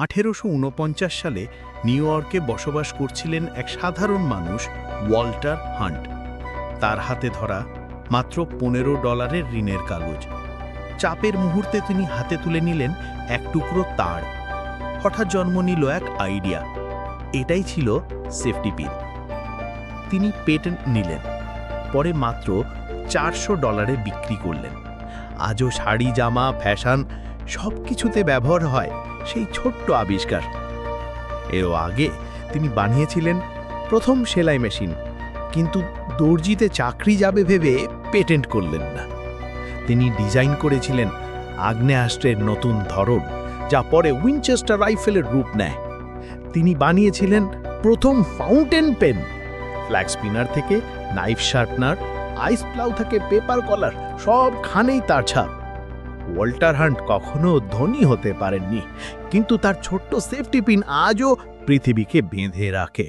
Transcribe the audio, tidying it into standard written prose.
1849 সালে নিউ ইয়র্কে বসবাস করছিলেন এক সাধারণ মানুষ ওয়াল্টার হান্ট। তার হাতে ধরা মাত্র $15 ঋণের কাগজ। চাপের মুহূর্তে তিনি হাতে তুলে নিলেন এক টুকরো তার। হঠাৎ জন্ম নিল এক আইডিয়া। এটাই ছিল সেফটি পিন। তিনি পেটেন্ট নিলেন, পরে মাত্র $400 বিক্রি করলেন। আজও শাড়ি, জামা, ফ্যাশন সব কিছুতে ব্যবহার হয় সেই ছোট্ট আবিষ্কার। এরও আগে তিনি বানিয়েছিলেন প্রথম সেলাই মেশিন, কিন্তু দর্জিতে চাকরি যাবে ভেবে পেটেন্ট করলেন না। তিনি ডিজাইন করেছিলেন আগ্নেয়াস্ত্রের নতুন ধরন, যা পরে উইনচেস্টার রাইফেলের রূপ নেয়। তিনি বানিয়েছিলেন প্রথম ফাউন্টেন পেন। ফ্ল্যাগ স্পিনার থেকে নাইফ শার্পনার, আইস প্লাউ থেকে পেপার কলার, সবখানেই তার ছাপ। ওয়াল্টার হান্ট কখনো ধনী হতে পারেননি, কিন্তু তার ছোট্ট সেফটি পিন আজও পৃথিবীকে বেঁধে রাখে।